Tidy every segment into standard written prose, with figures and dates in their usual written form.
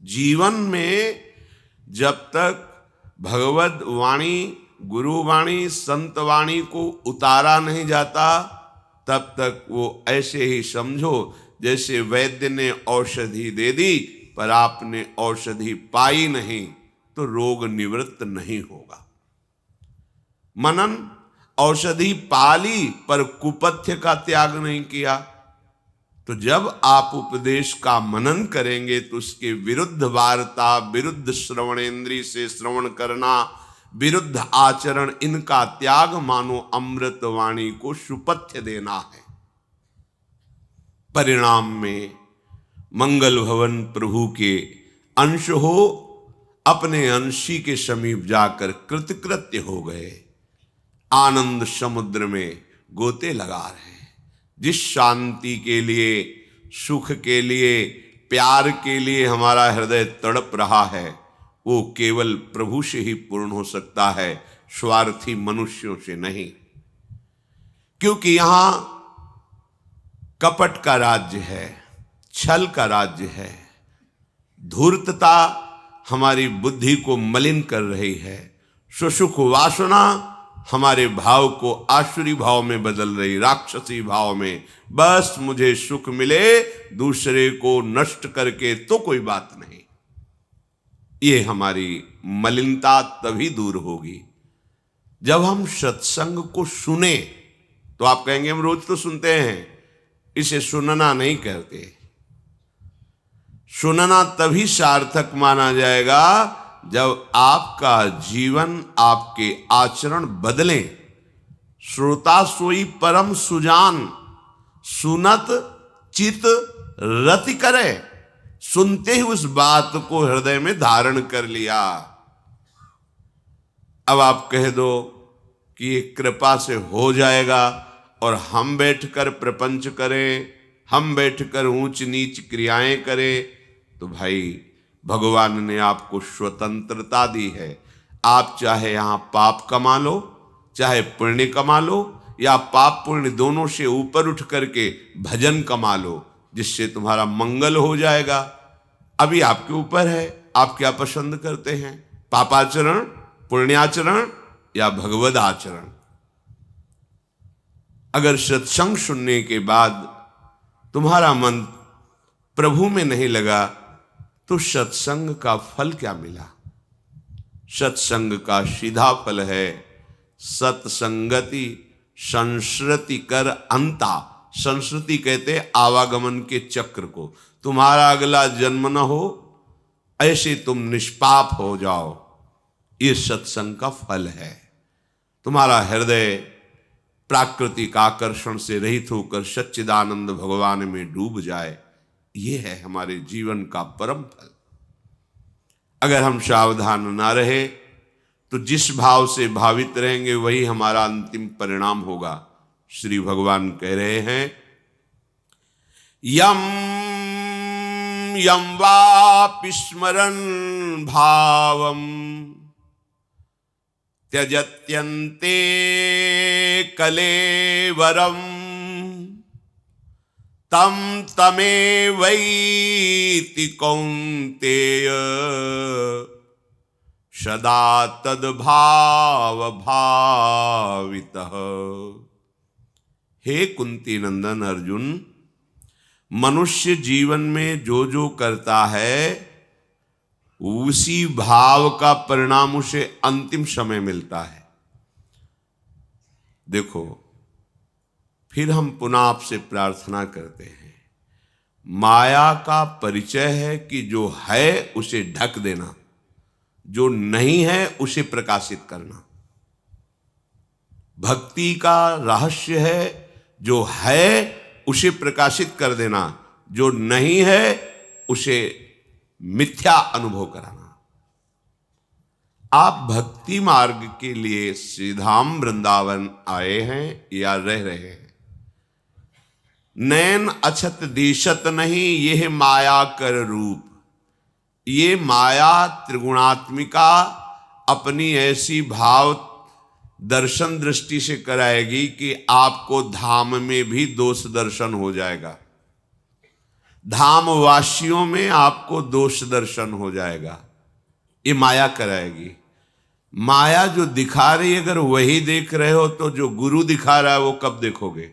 जीवन में जब तक भगवत वाणी, गुरु वाणी, संत वाणी को उतारा नहीं जाता, तब तक वो ऐसे ही समझो जैसे वैद्य ने औषधि दे दी पर आपने औषधि पाई नहीं, तो रोग निवृत्त नहीं होगा। मनन, औषधि पाली पर कुपथ्य का त्याग नहीं किया। तो जब आप उपदेश का मनन करेंगे तो उसके विरुद्ध वार्ता, विरुद्ध श्रवणेंद्रिय से श्रवण करना, विरुद्ध आचरण, इनका त्याग मानो अमृत वाणी को सुपथ्य देना है। परिणाम में मंगल भवन प्रभु के अंश हो, अपने अंशी के समीप जाकर कृतकृत्य हो गए, आनंद समुद्र में गोते लगा रहे हैं। जिस शांति के लिए, सुख के लिए, प्यार के लिए हमारा हृदय तड़प रहा है, वो केवल प्रभु से ही पूर्ण हो सकता है, स्वार्थी मनुष्यों से नहीं। क्योंकि यहां कपट का राज्य है, छल का राज्य है, धूर्तता हमारी बुद्धि को मलिन कर रही है, सुसुख वासना हमारे भाव को आसुरी भाव में बदल रही, राक्षसी भाव में। बस मुझे सुख मिले, दूसरे को नष्ट करके तो कोई बात नहीं। ये हमारी मलिनता तभी दूर होगी जब हम सत्संग को सुने। तो आप कहेंगे हम रोज तो सुनते हैं, इसे सुनना नहीं कहते। सुनना तभी सार्थक माना जाएगा जब आपका जीवन, आपके आचरण बदलें। श्रोता सोई परम सुजान, सुनत चित रति करे। सुनते ही उस बात को हृदय में धारण कर लिया। अब आप कह दो कि ये कृपा से हो जाएगा और हम बैठकर प्रपंच करें, हम बैठकर ऊंच नीच क्रियाएं करें, तो भाई भगवान ने आपको स्वतंत्रता दी है। आप चाहे यहां पाप कमा लो, चाहे पुण्य कमा लो, या पाप पुण्य दोनों से ऊपर उठ करके भजन कमा लो, जिससे तुम्हारा मंगल हो जाएगा। अभी आपके ऊपर है, आप क्या पसंद करते हैं, पापाचरण, पुण्याचरण या भगवद आचरण। अगर सत्संग सुनने के बाद तुम्हारा मन प्रभु में नहीं लगा, तो सत्संग का फल क्या मिला। सत्संग का सीधा फल है सत्संगति संस्कृति कर अंता। संस्कृति कहते आवागमन के चक्र को। तुम्हारा अगला जन्म न हो, ऐसे तुम निष्पाप हो जाओ, ये सत्संग का फल है। तुम्हारा हृदय प्राकृतिक आकर्षण से रहित होकर सच्चिदानंद भगवान में डूब जाए, ये है हमारे जीवन का परम फल। अगर हम सावधान ना रहे तो जिस भाव से भावित रहेंगे वही हमारा अंतिम परिणाम होगा। श्री भगवान कह रहे हैं, यम यम वापि स्मरन् भावम त्यजत्यन्ते कलेवरम तम तमेवैति कौन्तेय सदा तद्भाव भावितः। हे कुंती नंदन अर्जुन, मनुष्य जीवन में जो जो करता है उसी भाव का परिणाम उसे अंतिम समय मिलता है। देखो, फिर हम पुनः आपसे प्रार्थना करते हैं, माया का परिचय है कि जो है उसे ढक देना, जो नहीं है उसे प्रकाशित करना। भक्ति का रहस्य है जो है उसे प्रकाशित कर देना, जो नहीं है उसे मिथ्या अनुभव कराना। आप भक्ति मार्ग के लिए श्रीधाम वृंदावन आए हैं या रह रहे हैं। नैन अछत दिशत नहीं यह माया कर रूप। ये माया त्रिगुणात्मिका अपनी ऐसी भाव दर्शन दृष्टि से कराएगी कि आपको धाम में भी दोष दर्शन हो जाएगा। धामवासियों में आपको दोष दर्शन हो जाएगा। ये माया कराएगी। माया जो दिखा रही है, अगर वही देख रहे हो तो जो गुरु दिखा रहा है वो कब देखोगे?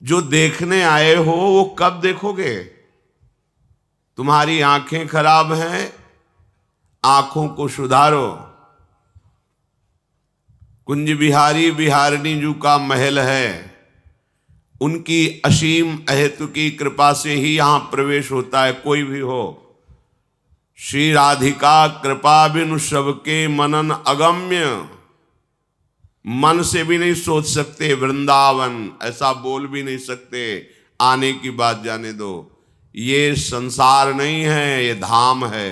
जो देखने आए हो वो कब देखोगे? तुम्हारी आंखें खराब हैं, आंखों को सुधारो। कुंज बिहारी बिहारिणी जू का महल है, उनकी असीम अहेतुकी कृपा से ही यहां प्रवेश होता है, कोई भी हो। श्री राधिका कृपा बिनु सबके मनन अगम्य, मन से भी नहीं सोच सकते वृंदावन, ऐसा बोल भी नहीं सकते। आने की बात जाने दो। ये संसार नहीं है, ये धाम है।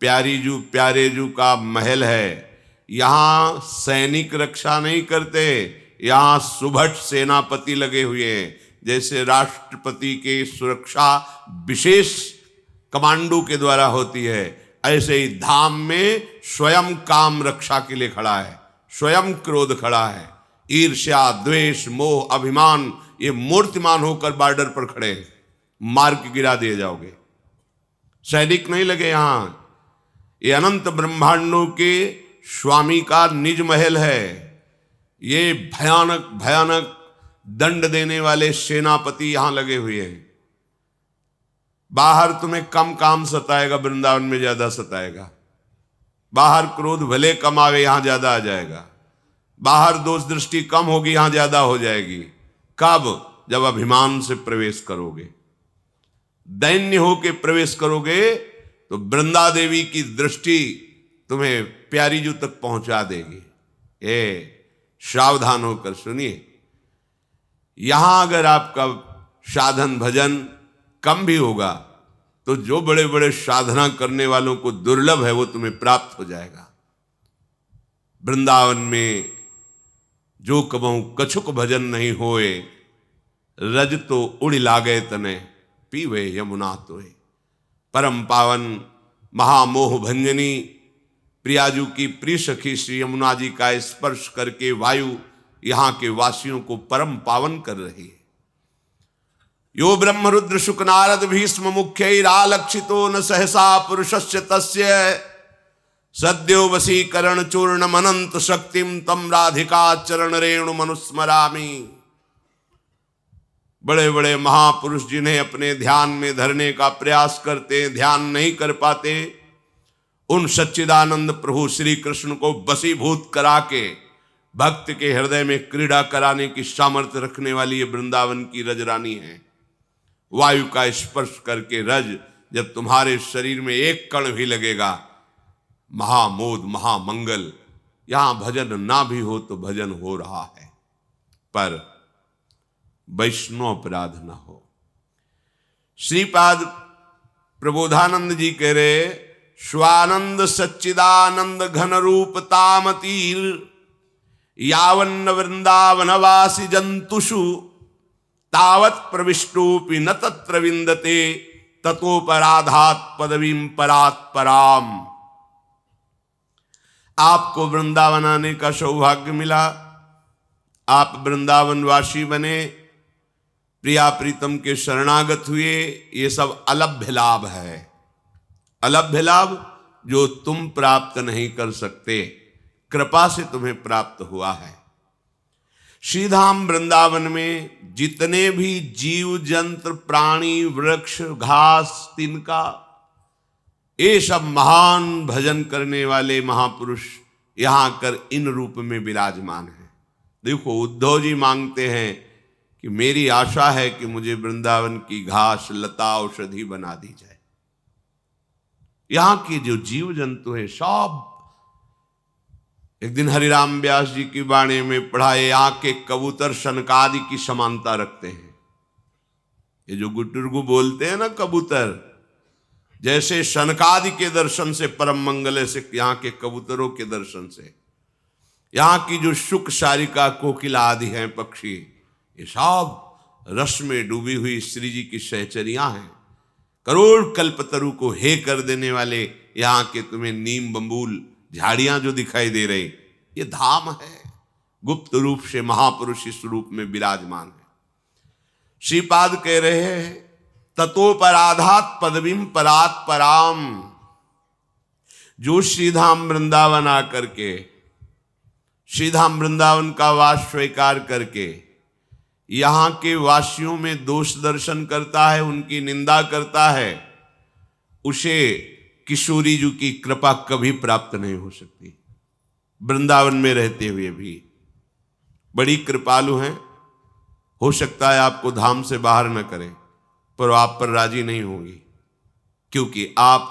प्यारी जू प्यारे जू का महल है। यहां सैनिक रक्षा नहीं करते, यहां सुभट सेनापति लगे हुए हैं। जैसे राष्ट्रपति की सुरक्षा विशेष कमांडो के द्वारा होती है, ऐसे ही धाम में स्वयं काम रक्षा के लिए खड़ा है, स्वयं क्रोध खड़ा है। ईर्ष्या, द्वेष, मोह, अभिमान ये मूर्तिमान होकर बॉर्डर पर खड़े हैं, मार के गिरा दिए जाओगे। सैनिक नहीं लगे यहां। ये अनंत ब्रह्मांडों के स्वामी का निज महल है। ये भयानक भयानक दंड देने वाले सेनापति यहां लगे हुए हैं। बाहर तुम्हें कम काम सताएगा, वृंदावन में ज्यादा सताएगा। बाहर क्रोध भले कम आवे, यहां ज्यादा आ जाएगा। बाहर दोष दृष्टि कम होगी, यहां ज्यादा हो जाएगी। कब? जब अभिमान से प्रवेश करोगे, दैन्य होके प्रवेश करोगे, तो वृंदा देवी की दृष्टि तुम्हें प्यारी जू तक पहुंचा देगी। सावधान होकर सुनिए। यहां अगर आपका साधन भजन कम भी होगा तो जो बड़े बड़े साधना करने वालों को दुर्लभ है वो तुम्हें प्राप्त हो जाएगा। वृंदावन में जो कबहू कछुक भजन नहीं होए, रज तो उड़ लागे तने पीवे यमुना तोए। परम पावन महामोह भंजनी प्रियाजू की प्रिय सखी श्री यमुना जी का स्पर्श करके वायु यहां के वासियों को परम पावन कर रही है। यो ब्रह्म रुद्र शुक नारद भीष्म मुख्यैरालक्षितो न सहसा पुरुषस्य तस्य सद्यो वशीकरण चूर्णम अनंत शक्तिम तम राधिका चरण रेणु मनुस्मरामि। बड़े बड़े महापुरुष जिन्हें अपने ध्यान में धरने का प्रयास करते, ध्यान नहीं कर पाते, उन सच्चिदानंद प्रभु श्री कृष्ण को वशीभूत करा के भक्त के हृदय में क्रीड़ा कराने की सामर्थ्य रखने वाली ये वृंदावन की रजरानी है। वायु का स्पर्श करके रज जब तुम्हारे शरीर में एक कण भी लगेगा, महामोद महामंगल। यहां भजन ना भी हो तो भजन हो रहा है, पर वैष्णव अपराध ना हो। श्रीपाद प्रबोधानंद जी कह रहे, स्वानंद सच्चिदानंद घन रूप तामतीर यावन्न वृंदावनवासी जंतुषु तावत प्रविष्टोपि न तत्र विंदते ततोपराधात पदवीं परात पराम। आपको वृंदावन आने का सौभाग्य मिला, आप वृंदावनवासी बने, प्रिया प्रीतम के शरणागत हुए, ये सब अलभ्य लाभ है। अलभ्य लाभ जो तुम प्राप्त नहीं कर सकते, कृपा से तुम्हें प्राप्त हुआ है। श्रीधाम वृंदावन में जितने भी जीव जंत्र प्राणी वृक्ष घास तिनका, ये सब महान भजन करने वाले महापुरुष यहां कर इन रूप में विराजमान हैं। देखो, उद्धव जी मांगते हैं कि मेरी आशा है कि मुझे वृंदावन की घास लता औषधि बना दी जाए। यहां के जो जीव जंतु हैं सब, एक दिन हरिराम व्यास जी की वाणी में पढ़ा, यहाँ के कबूतर शनकादि की समानता रखते हैं। ये जो गुटुरगु बोलते हैं ना कबूतर, जैसे शनकादि के दर्शन से परम मंगल है, से यहाँ के कबूतरों के दर्शन से। यहाँ की जो शुक सारिका कोकिला आदि हैं पक्षी, ये सब रस में डूबी हुई श्री जी की सहचरियां हैं। करोड़ कल्पतरु को हे कर देने वाले यहाँ के तुम्हें नीम बम्बूल झाड़ियां जो दिखाई दे रही, ये धाम है। गुप्त रूप से महापुरुष इस रूप में विराजमान है। श्रीपाद कह रहे हैं ततोपराधात पदवीम परात पराम। जो श्रीधाम वृंदावन आकर के श्रीधाम वृंदावन का वास स्वीकार करके यहां के वासियों में दोष दर्शन करता है, उनकी निंदा करता है, उसे किशोरी जी की कृपा कभी प्राप्त नहीं हो सकती। वृंदावन में रहते हुए भी बड़ी कृपालु हैं। हो सकता है आपको धाम से बाहर न करें, पर आप पर राजी नहीं होगी, क्योंकि आप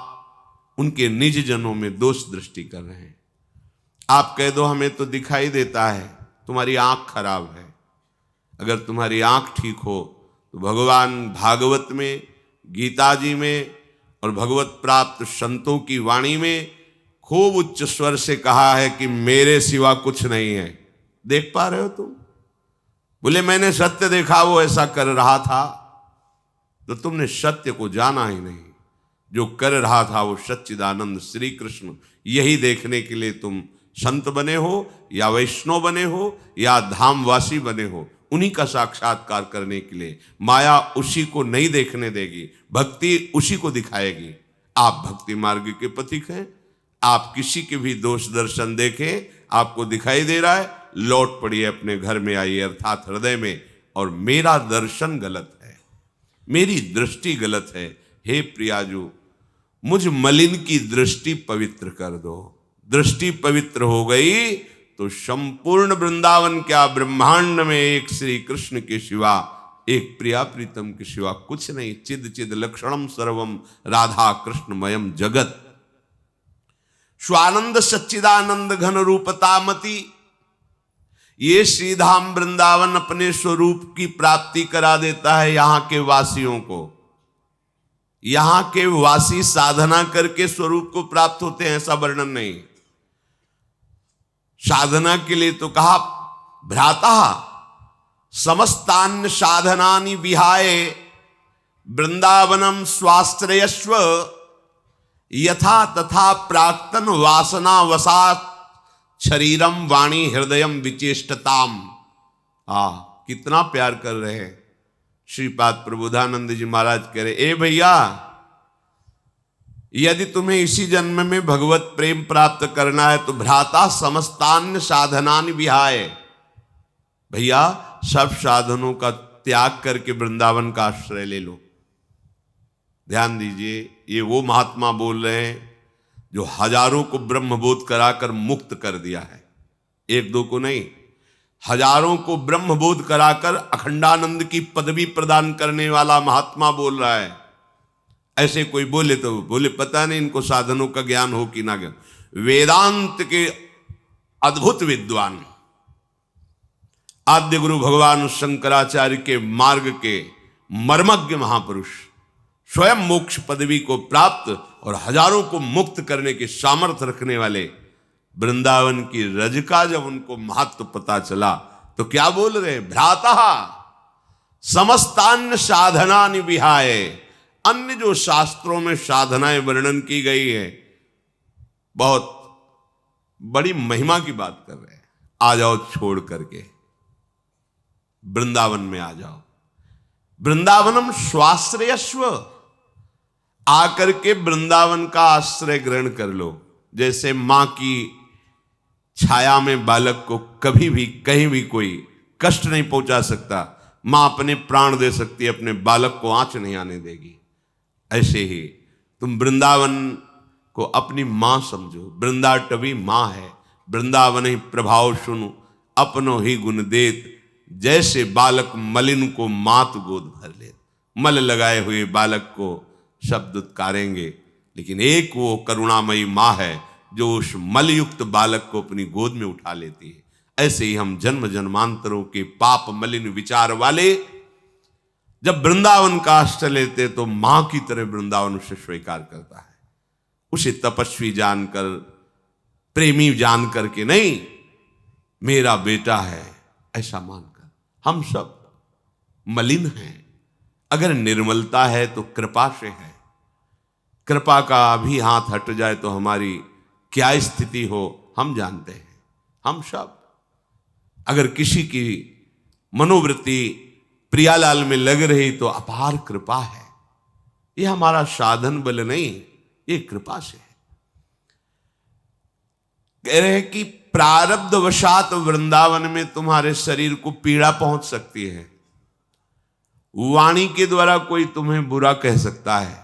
उनके निज जनों में दोष दृष्टि कर रहे हैं। आप कह दो हमें तो दिखाई देता है, तुम्हारी आंख खराब है। अगर तुम्हारी आंख ठीक हो तो भगवान भागवत में, गीता जी में और भगवत प्राप्त संतों की वाणी में खूब उच्च स्वर से कहा है कि मेरे सिवा कुछ नहीं है। देख पा रहे हो तुम? बोले मैंने सत्य देखा, वो ऐसा कर रहा था। तो तुमने सत्य को जाना ही नहीं। जो कर रहा था वो सच्चिदानंद श्री कृष्ण। यही देखने के लिए तुम संत बने हो या वैष्णव बने हो या धामवासी बने हो। उन्हीं का साक्षात्कार करने के लिए माया उसी को नहीं देखने देगी, भक्ति उसी को दिखाएगी। आप भक्ति मार्ग के पथिक हैं। आप किसी के भी दोष दर्शन देखें, आपको दिखाई दे रहा है, लौट पड़िए, अपने घर में आइए, अर्थात हृदय में। और मेरा दर्शन गलत है, मेरी दृष्टि गलत है। हे प्रियाजू, मुझ मलिन की दृष्टि पवित्र कर दो। दृष्टि पवित्र हो गई तो संपूर्ण वृंदावन क्या, ब्रह्मांड में एक श्री कृष्ण के सिवा, एक प्रिया प्रीतम के सिवा कुछ नहीं। चिद चिद लक्षणम सर्वम राधा कृष्णमयम जगत। स्वानंद सच्चिदानंद घन रूपतामति। ये श्रीधाम वृंदावन अपने स्वरूप की प्राप्ति करा देता है यहां के वासियों को। यहां के वासी साधना करके स्वरूप को प्राप्त होते हैं, ऐसा वर्णन नहीं। साधना के लिए तो कहा भ्राता समस्तान्य साधनानि विहाय वृंदावनम स्वाश्रयस्व यथा तथा प्राक्तन वासना वसात शरीरम वाणी हृदयम विचेष्टताम। कितना प्यार कर रहे हैं श्रीपाद प्रबोधानंद जी महाराज। कह रहे ए भैया, यदि तुम्हें इसी जन्म में भगवत प्रेम प्राप्त करना है तो भ्राता समस्तान्य साधनानि विहाय। भैया, सब साधनों का त्याग करके वृंदावन का आश्रय ले लो। ध्यान दीजिए, ये वो महात्मा बोल रहे हैं जो हजारों को ब्रह्मबोध कराकर मुक्त कर दिया है। एक दो को नहीं, हजारों को ब्रह्मबोध कराकर अखंडानंद की पदवी प्रदान करने वाला महात्मा बोल रहा है। ऐसे कोई बोले तो बोले पता नहीं इनको साधनों का ज्ञान हो कि ना ज्ञान। वेदांत के अद्भुत विद्वान आद्य गुरु भगवान शंकराचार्य के मार्ग के मर्मज्ञ महापुरुष, स्वयं मोक्ष पदवी को प्राप्त और हजारों को मुक्त करने के सामर्थ्य रखने वाले वृंदावन की रज का जब उनको महत्व पता चला तो क्या बोल रहे? भ्राता समस्तान्य साधनानि विहाय। अन्य जो शास्त्रों में साधनाएं वर्णन की गई है, बहुत बड़ी महिमा की बात कर रहे हैं। आ जाओ छोड़ करके वृंदावन में आ जाओ। वृंदावनम स्वाश्रयस्व। आकर के वृंदावन का आश्रय ग्रहण कर लो। जैसे मां की छाया में बालक को कभी भी कहीं भी कोई कष्ट नहीं पहुंचा सकता, मां अपने प्राण दे सकती है, अपने बालक को आंच नहीं आने देगी। ऐसे ही तुम वृंदावन को अपनी मां समझो। वृंदाटवी मां है। वृंदावन ही प्रभाव सुनु अपनो ही गुण देत। जैसे बालक मलिन को मात गोद भर ले। मल लगाए हुए बालक को शब्द उत्कारेंगे, लेकिन एक वो करुणामयी मां है जो उस मलयुक्त बालक को अपनी गोद में उठा लेती है। ऐसे ही हम जन्म जन्मांतरों के पाप मलिन विचार वाले जब वृंदावन का आश्रय लेते तो मां की तरह वृंदावन उसे स्वीकार करता है। उसे तपस्वी जानकर, प्रेमी जानकर के नहीं, मेरा बेटा है ऐसा मानकर। हम सब मलिन हैं, अगर निर्मलता है तो कृपा से है। कृपा का भी हाथ हट जाए तो हमारी क्या स्थिति हो हम जानते हैं। हम सब अगर किसी की मनोवृत्ति प्रियालाल में लग रही तो अपार कृपा है। ये हमारा साधन बल नहीं, ये कृपा से है। कह रहे हैं कि प्रारब्धवशात वृंदावन में तुम्हारे शरीर को पीड़ा पहुंच सकती है, वाणी के द्वारा कोई तुम्हें बुरा कह सकता है,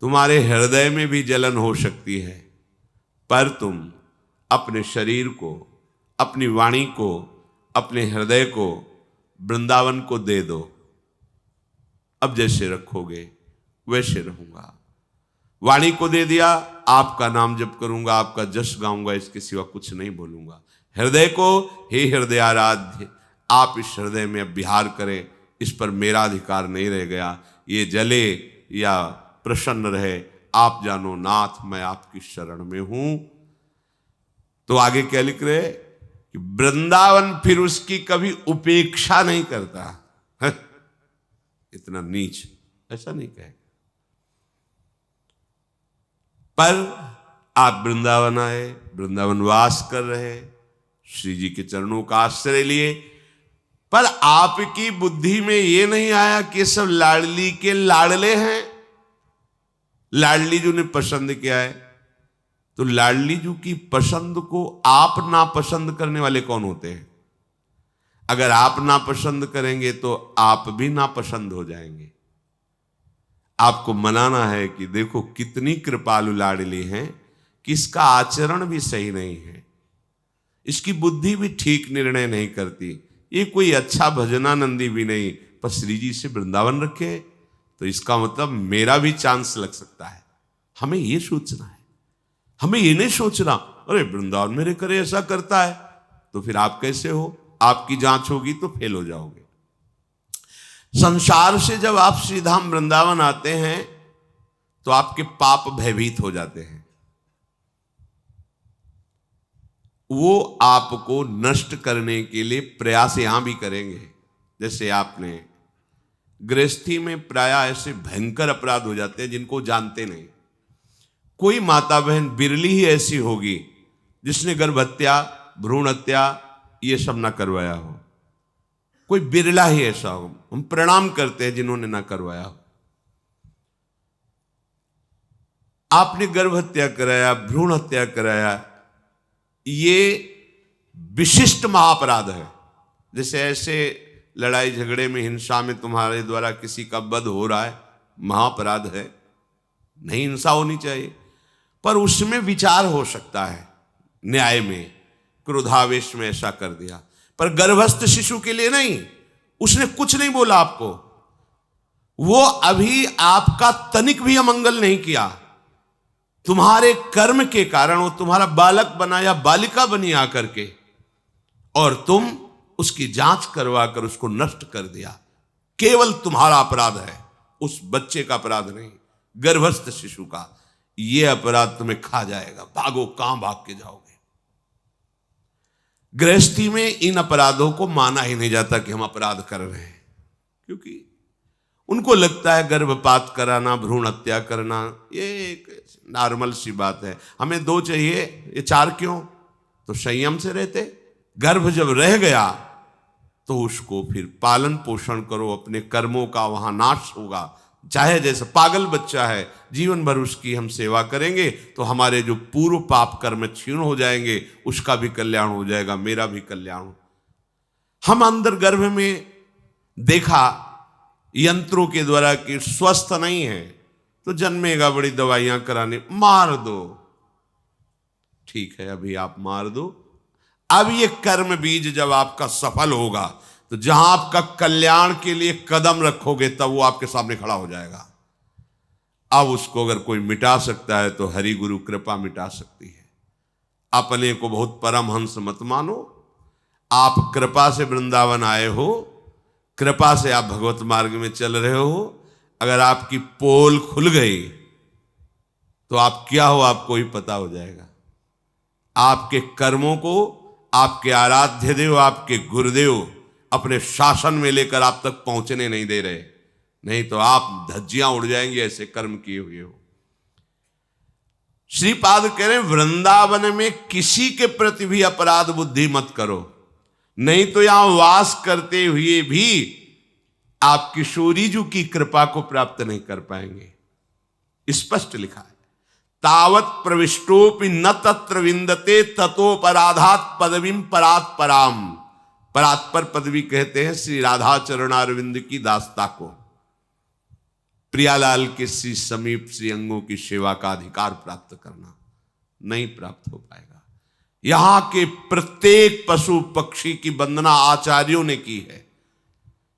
तुम्हारे हृदय में भी जलन हो सकती है, पर तुम अपने शरीर को, अपनी वाणी को, अपने हृदय को वृंदावन को दे दो। अब जैसे रखोगे वैसे रहूंगा। वाणी को दे दिया, आपका नाम जप करूंगा, आपका जश गाऊंगा, इसके सिवा कुछ नहीं बोलूंगा। हृदय को, हे हृदय आराध्य, आप इस हृदय में अब विहार करें, इस पर मेरा अधिकार नहीं रह गया, ये जले या प्रसन्न रहे, आप जानो नाथ, मैं आपकी शरण में हूं। तो आगे क्या लिख रहे कि वृंदावन फिर उसकी कभी उपेक्षा नहीं करता। इतना नीच ऐसा नहीं कहेगा। पर आप वृंदावन आए, वृंदावन वास कर रहे, श्री जी के चरणों का आश्रय लिए, पर आपकी बुद्धि में ये नहीं आया कि ये सब लाडली के लाडले हैं, लाडली जी ने पसंद किया है। तो लाडली जी की पसंद को आप नापसंद करने वाले कौन होते हैं? अगर आप नापसंद करेंगे तो आप भी नापसंद हो जाएंगे। आपको मनाना है कि देखो कितनी कृपालु लाडली हैं, कि इसका आचरण भी सही नहीं है, इसकी बुद्धि भी ठीक निर्णय नहीं करती, ये कोई अच्छा भजनानंदी भी नहीं, पर श्री जी से वृंदावन रखे तो इसका मतलब मेरा भी चांस लग सकता है। हमें ये सोचना है, हमें ये नहीं सोचना अरे वृंदावन मेरे करे ऐसा करता है तो फिर आप कैसे हो, आपकी जांच होगी तो फेल हो जाओगे। संसार से जब आप श्रीधाम वृंदावन आते हैं तो आपके पाप भयभीत हो जाते हैं, वो आपको नष्ट करने के लिए प्रयास यहां भी करेंगे। जैसे आपने गृहस्थी में प्रायः ऐसे भयंकर अपराध हो जाते हैं जिनको जानते नहीं। कोई माता बहन बिरली ही ऐसी होगी जिसने गर्भ हत्या, भ्रूण हत्या ये सब ना करवाया हो, कोई बिरला ही ऐसा हो। हम प्रणाम करते हैं जिन्होंने ना करवाया हो। आपने गर्भ हत्या कराया, भ्रूण हत्या कराया, ये विशिष्ट महाअपराध है। जैसे ऐसे लड़ाई झगड़े में, हिंसा में तुम्हारे द्वारा किसी का वध हो रहा है, महाअपराध है, नहीं हिंसा होनी चाहिए, पर उसमें विचार हो सकता है न्याय में, क्रोधावेश में ऐसा कर दिया। पर गर्भस्थ शिशु के लिए नहीं, उसने कुछ नहीं बोला आपको, वो अभी आपका तनिक भी अमंगल नहीं किया, तुम्हारे कर्म के कारण वो तुम्हारा बालक बना या बालिका बनी आकर के, और तुम उसकी जांच करवा कर उसको नष्ट कर दिया। केवल तुम्हारा अपराध है, उस बच्चे का अपराध नहीं, गर्भस्थ शिशु का। यह अपराध तुम्हें खा जाएगा, भागो, कहां भाग के जाओगे। गृहस्थी में इन अपराधों को माना ही नहीं जाता कि हम अपराध कर रहे हैं, क्योंकि उनको लगता है गर्भपात कराना, भ्रूण हत्या करना ये एक नॉर्मल सी बात है, हमें 2 चाहिए, ये 4 क्यों? तो संयम से रहते। गर्भ जब रह गया तो उसको फिर पालन पोषण करो, अपने कर्मों का वहां नाश होगा। चाहे जैसे पागल बच्चा है, जीवन भर उसकी हम सेवा करेंगे तो हमारे जो पूर्व पाप कर्म क्षीण हो जाएंगे, उसका भी कल्याण हो जाएगा, मेरा भी कल्याण। हम अंदर गर्भ में देखा यंत्रों के द्वारा कि स्वस्थ नहीं है तो जन्मेगा, बड़ी दवाइयां कराने, मार दो। ठीक है, अभी आप मार दो, अब ये कर्म बीज जब आपका सफल होगा तो जहां आपका कल्याण के लिए कदम रखोगे तब वो आपके सामने खड़ा हो जाएगा। अब उसको अगर कोई मिटा सकता है तो हरि गुरु कृपा मिटा सकती है। अपने को बहुत परमहंस मत मानो, आप कृपा से वृंदावन आए हो, कृपा से आप भगवत मार्ग में चल रहे हो। अगर आपकी पोल खुल गई तो आप क्या हो आपको ही पता हो जाएगा। आपके कर्मों को आपके आराध्य देव, आपके गुरुदेव अपने शासन में लेकर आप तक पहुंचने नहीं दे रहे, नहीं तो आप धज्जियां उड़ जाएंगे ऐसे कर्म किए हुए हो। श्रीपाद कह रहे वृंदावन में किसी के प्रति भी अपराध बुद्धि मत करो, नहीं तो यहां वास करते हुए भी आप किशोरीजू की कृपा को प्राप्त नहीं कर पाएंगे। स्पष्ट लिखा है, तावत प्रविष्टोपि न तत्र विंदते ततोपराधात पदवीं परात पराम। परात्पर पदवी कहते हैं श्री राधा चरणारविंद की दास्ता को। प्रियालाल के श्री समीप श्री अंगों की सेवा का अधिकार प्राप्त करना नहीं प्राप्त हो पाएगा। यहां के प्रत्येक पशु पक्षी की वंदना आचार्यों ने की है।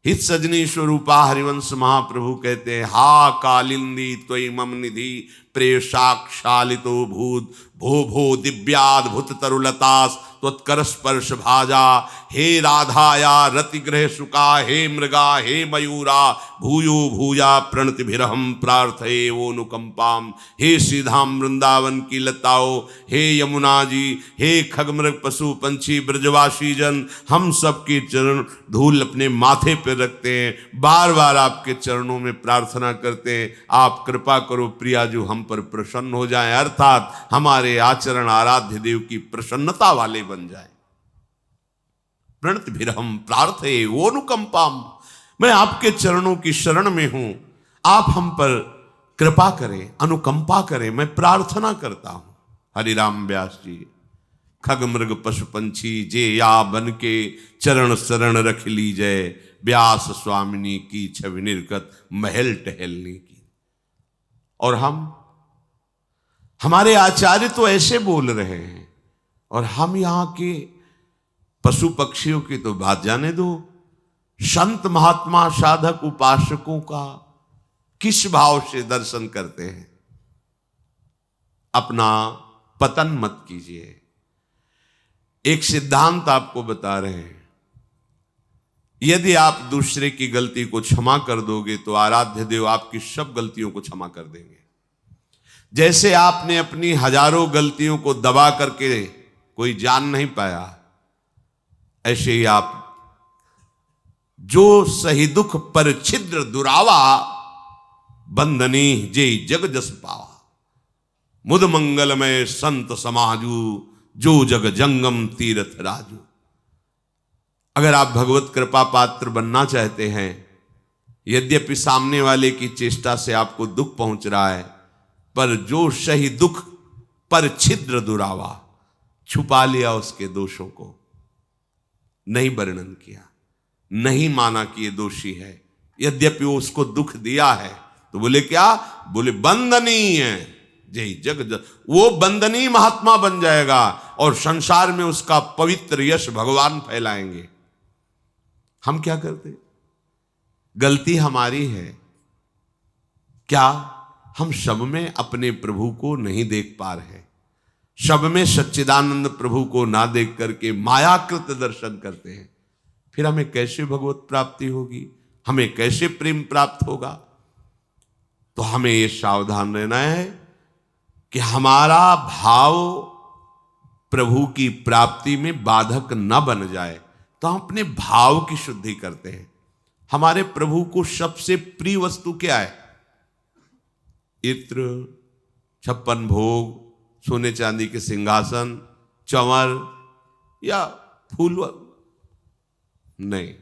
हित सजनी स्वरूपा हरिवंश महाप्रभु कहते हैं, हा कालिंदी त्वयि मम निधि प्रेषाक्षालितो भूत भो भो दिव्याद्भुत तरुलतास त्वत्कर स्पर्श भाजा। हे राधाया रतिग्रह सुका, हे मृगा हे मयूरा भूयो भूया प्रणतिभिरहम प्रार्थये वो अनुकंपाम। हे श्रीधाम वृंदावन की लताओ, हे यमुना जी, हे खगमृग पशु पंछी ब्रजवासी जन, हम सबके चरण धूल अपने माथे पर रखते हैं, बार बार आपके चरणों में प्रार्थना करते हैं, आप कृपा करो प्रियाजू हम पर प्रसन्न हो जाएं, अर्थात हमारे आचरण आराध्य देव की प्रसन्नता वाले बन जाए। प्रणतिभिरहम प्रार्थये वो अनुकंपाम। मैं आपके चरणों की शरण में हूं, आप हम पर कृपा करें, अनुकंपा करें, मैं प्रार्थना करता हूं। हरिराम व्यास जी, खग मृग पशु पंछी जे या बन के चरण शरण रख लीजय, व्यास स्वामिनी की छवि निर्गत महल टहलने की। और हमारे आचार्य तो ऐसे बोल रहे हैं, और हम यहां के पशु पक्षियों की तो बात जाने दो। संत महात्मा साधक उपासकों का किस भाव से दर्शन करते हैं। अपना पतन मत कीजिए। एक सिद्धांत आपको बता रहे हैं, यदि आप दूसरे की गलती को क्षमा कर दोगे तो आराध्य देव आपकी सब गलतियों को क्षमा कर देंगे। जैसे आपने अपनी हजारों गलतियों को दबा करके कोई जान नहीं पाया, ऐसे ही आप जो सही दुख पर छिद्र दुरावा, बंधनी जे जग जस पावा। मुद मंगलमय संत समाजू, जो जग जंगम तीर्थ राजू। अगर आप भगवत कृपा पात्र बनना चाहते हैं, यद्यपि सामने वाले की चेष्टा से आपको दुख पहुंच रहा है, पर जो सही दुख पर छिद्र दुरावा, छुपा लिया उसके दोषों को, नहीं वर्णन किया, नहीं माना कि ये दोषी है, यद्यपि वो उसको दुख दिया है, तो बोले क्या? बोले बंदनीय जय जग, वो बंदनीय महात्मा बन जाएगा और संसार में उसका पवित्र यश भगवान फैलाएंगे। हम क्या करते? गलती हमारी है क्या? हम सब में अपने प्रभु को नहीं देख पा रहे, सब में सच्चिदानंद प्रभु को ना देख करके मायाकृत दर्शन करते हैं। फिर हमें कैसे भगवत प्राप्ति होगी? हमें कैसे प्रेम प्राप्त होगा? तो हमें ये सावधान रहना है कि हमारा भाव प्रभु की प्राप्ति में बाधक न बन जाए। तो हम अपने भाव की शुद्धि करते हैं। हमारे प्रभु को सबसे प्रिय वस्तु क्या है? इत्र, 56 भोग, सोने चांदी के सिंहासन, चंवर या फूल नहीं,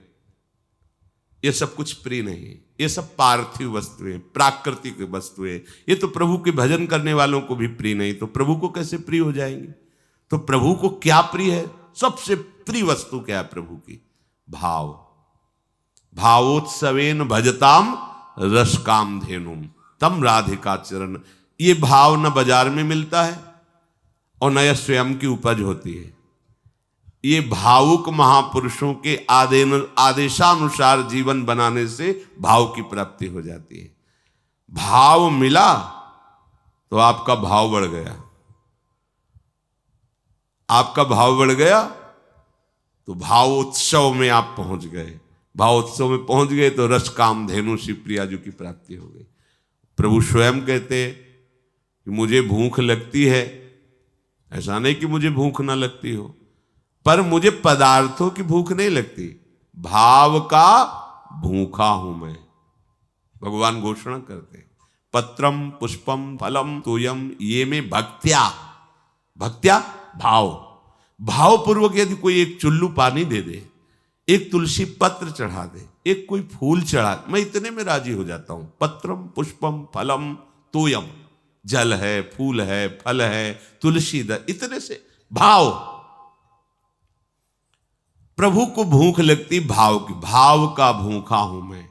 ये सब कुछ प्रिय नहीं। ये सब पार्थिव वस्तुएं, प्राकृतिक वस्तुएं। ये तो प्रभु के भजन करने वालों को भी प्रिय नहीं, तो प्रभु को कैसे प्रिय हो जाएंगे? तो प्रभु को क्या प्रिय है? सबसे प्रिय वस्तु क्या है प्रभु की? भाव। भावोत्सवेन भजताम रसकाम धेनुम तम राधिका चरण। ये भाव न बाजार में मिलता है और न यह स्वयं की उपज होती है। ये भावुक महापुरुषों के आदेशानुसार जीवन बनाने से भाव की प्राप्ति हो जाती है। भाव मिला तो आपका भाव बढ़ गया, आपका भाव बढ़ गया तो भावोत्सव में आप पहुंच गए। भावोत्सव में पहुंच गए तो रस काम धेनु श्री प्रियाजू की प्राप्ति हो गई। प्रभु स्वयं कहते हैं कि मुझे भूख लगती है, ऐसा नहीं कि मुझे भूख ना लगती हो, पर मुझे पदार्थों की भूख नहीं लगती, भाव का भूखा हूं मैं। भगवान घोषणा करते हैं, पत्रम पुष्पम फलम तोयम ये में भक्त्या। भक्त्या भाव, भाव पूर्वक यदि कोई एक चुल्लू पानी दे दे, एक तुलसी पत्र चढ़ा दे, एक कोई फूल चढ़ा, मैं इतने में राजी हो जाता हूं। पत्रम पुष्पम फलम तोयम, जल है, फूल है, फल है, तुलसी दल, इतने से भाव। प्रभु को भूख लगती भाव की, भाव का भूखा हूं मैं।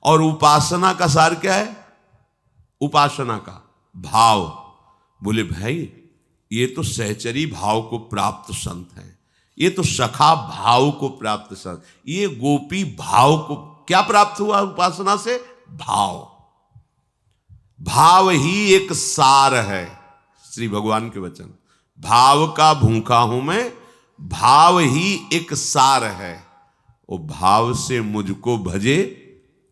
और उपासना का सार क्या है? उपासना का भाव। बोले भाई ये तो सहचरी भाव को प्राप्त संत हैं, ये तो सखा भाव को प्राप्त संत, ये गोपी भाव को क्या प्राप्त हुआ उपासना से? भाव। भाव ही एक सार है, श्री भगवान के वचन। भाव का भूखा हूं मैं, भाव ही एक सार है। वो भाव से मुझको भजे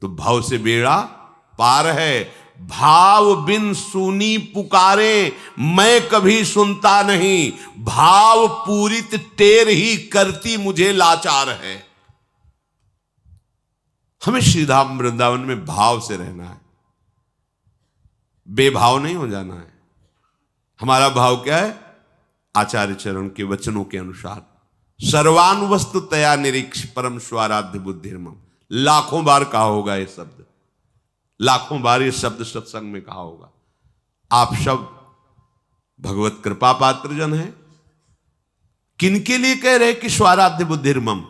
तो भाव से बेड़ा पार है। भाव बिन सुनी पुकारे मैं कभी सुनता नहीं, भाव पूरित टेर ही करती मुझे लाचार है। हमें श्रीधाम वृंदावन में भाव से रहना है, बेभाव नहीं हो जाना है। हमारा भाव क्या है? आचार्य चरण के वचनों के अनुसार सर्वानुवस्तु तया निरीक्ष परम स्वाराध्य बुद्धिर्मम। लाखों बार कहा होगा ये शब्द, लाखों बार ये शब्द सत्संग में कहा होगा। आप सब भगवत कृपा पात्र जन हैं। किनके लिए कह रहे कि स्वाराध्य बुद्धिर्मम?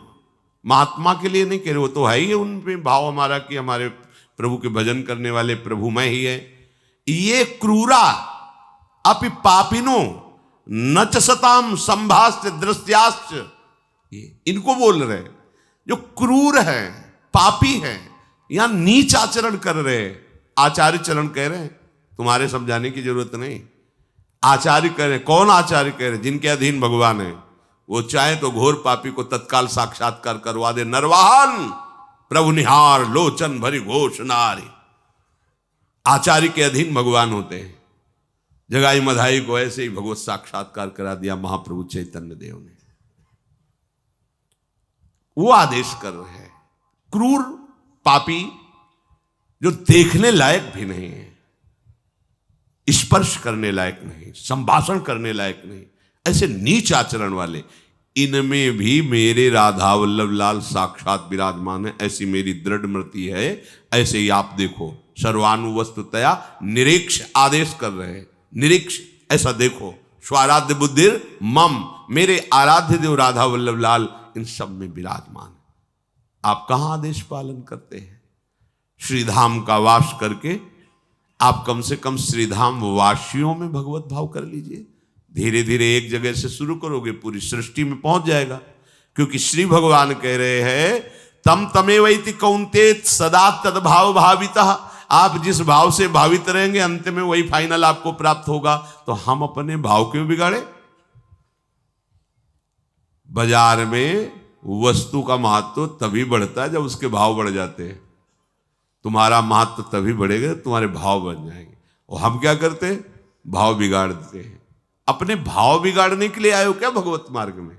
महात्मा के लिए नहीं कह रहे, वो तो है ही उन पे भाव हमारा कि हमारे प्रभु के भजन करने वाले प्रभु मैं ही है। ये क्रूरा अपि पापिनो न च सताम संभाष्य दृश्याश्च, इनको बोल रहे जो क्रूर है, पापी है, यहां नीच आचरण कर रहे। आचार्य चरण कह रहे हैं, तुम्हारे समझाने की जरूरत नहीं। आचार्य कह रहे, कौन आचार्य कह रहे? जिनके अधीन भगवान है। वो चाहे तो घोर पापी को तत्काल साक्षात्कार करवा दे। नरवाहन प्रभु निहार लोचन भरी घोष नारी। आचार्य के अधीन भगवान होते हैं। जगाई मधाई को ऐसे ही भगवत साक्षात्कार करा दिया महाप्रभु चैतन्य देव ने। वो आदेश कर रहे हैं। क्रूर पापी जो देखने लायक भी नहीं है, स्पर्श करने लायक नहीं, संभाषण करने लायक नहीं, ऐसे नीच आचरण वाले, इनमें भी मेरे राधा वल्लभ लाल साक्षात विराजमान है, ऐसी मेरी दृढ़ मृति है। ऐसे ही आप देखो, सर्वानुवस्तुतया निरीक्ष आदेश कर रहे हैं। निरीक्ष, ऐसा देखो। स्वाराध्य बुद्धिर मम, मेरे आराध्य देव राधा वल्लभ लाल इन सब में विराजमान। आप कहां आदेश पालन करते हैं? श्रीधाम का वास करके आप कम से कम श्रीधाम वासियों में भगवत भाव कर लीजिए। धीरे धीरे एक जगह से शुरू करोगे, पूरी सृष्टि में पहुंच जाएगा। क्योंकि श्री भगवान कह रहे हैं, तम तमेवैति कौन्तेय सदा तद्भाव भावितः। आप जिस भाव से भावित रहेंगे अंत में वही फाइनल आपको प्राप्त होगा। तो हम अपने भाव क्यों बिगाड़े? बाजार में वस्तु का महत्व तभी बढ़ता है जब उसके भाव बढ़ जाते हैं। तुम्हारा महत्व तभी बढ़ेगा तुम्हारे भाव बढ़ जाएंगे। और हम क्या करते हैं? भाव बिगाड़ देते हैं। अपने भाव बिगाड़ने के लिए आए हो क्या भगवत मार्ग में?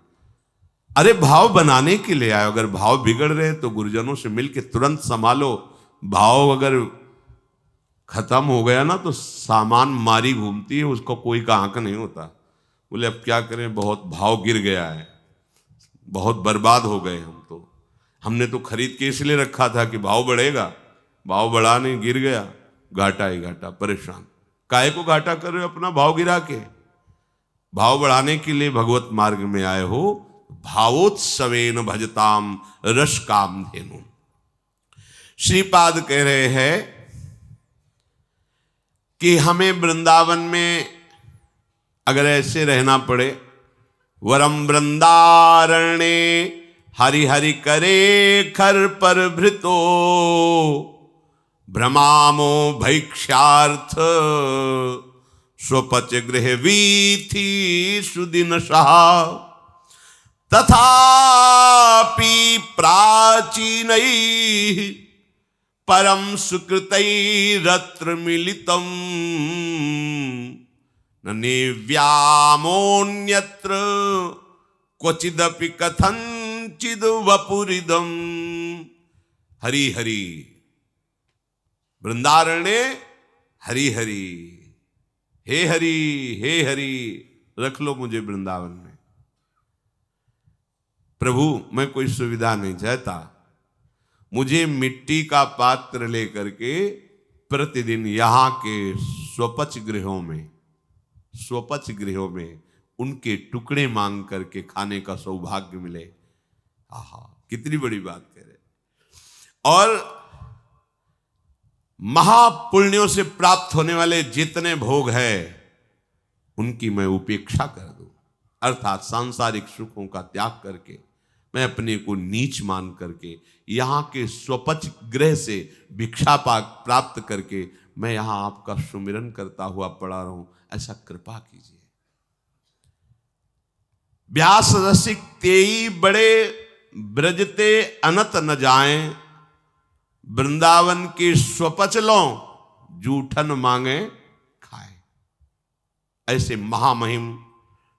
अरे भाव बनाने के लिए आए हो। अगर भाव बिगड़ रहे तो गुरुजनों से मिलके तुरंत संभालो। भाव अगर खत्म हो गया ना तो सामान मारी घूमती है, उसको कोई का आंक नहीं होता। बोले अब क्या करें, बहुत भाव गिर गया है, बहुत बर्बाद हो गए हम तो। हमने तो खरीद के इसलिए रखा था कि भाव बढ़ेगा, भाव बढ़ा नहीं, गिर गया, घाटा ही घाटा, परेशान। काहे को घाटा कर रहे हो अपना भाव गिरा के? भाव बढ़ाने के लिए भगवत मार्ग में आए हो। भावोत्सवेन भजताम रस काम धेनु। श्रीपाद कह रहे हैं कि हमें वृंदावन में अगर ऐसे रहना पड़े, वरम वृंदारण्ये हरि हरि करे खर पर भृतो भ्रमामो भैक्ष्यार्थ स्वपच गृह वीथि सुदिन सहा तथापि प्राचीनैः परम सुकृतैरत्र मिलितम् न निव्यामोऽन्यत्र क्वचिदपि कथंचिद वपुरिदम्। हरि हरि वृंदारण्य हरि हरि, हे हरि हे हरि, रख लो मुझे वृंदावन में। प्रभु मैं कोई सुविधा नहीं चाहता, मुझे मिट्टी का पात्र लेकर के प्रतिदिन यहाँ के स्वपच गृहों में उनके टुकड़े मांग करके खाने का सौभाग्य मिले। आहा, कितनी बड़ी बात कह रहे। और महापुण्यों से प्राप्त होने वाले जितने भोग हैं उनकी मैं उपेक्षा कर दूं, अर्थात सांसारिक सुखों का त्याग करके मैं अपने को नीच मान करके यहाँ के स्वपच गृह से भिक्षा पाक प्राप्त करके मैं यहाँ आपका सुमिरन करता हुआ पड़ा रहूं, ऐसा कृपा कीजिए। व्यास रसिक तेई बड़े ब्रजते अनत न जाएं, वृंदावन के स्वपच लो जूठन मांगे खाए। ऐसे महामहिम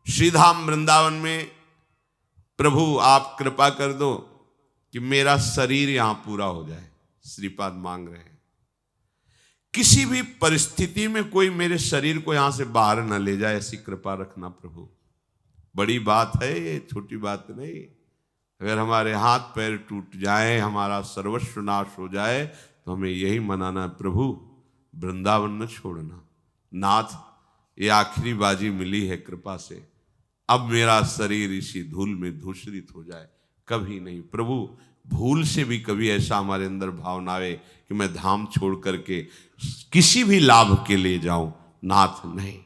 श्रीधाम वृंदावन में प्रभु आप कृपा कर दो कि मेरा शरीर यहां पूरा हो जाए, श्रीपाद मांग रहे हैं। किसी भी परिस्थिति में कोई मेरे शरीर को यहां से बाहर न ले जाए, ऐसी कृपा रखना प्रभु। बड़ी बात है ये, छोटी बात नहीं। अगर हमारे हाथ पैर टूट जाए, हमारा सर्वस्व नाश हो जाए, तो हमें यही मनाना है, प्रभु वृंदावन न छोड़ना। नाथ, ये आखिरी बाजी मिली है कृपा से, अब मेरा शरीर इसी धूल में धूसरित हो जाए, कभी नहीं। प्रभु भूल से भी कभी ऐसा हमारे अंदर भाव ना आए कि मैं धाम छोड़ करके किसी भी लाभ के लिए जाऊं। नाथ, नहीं,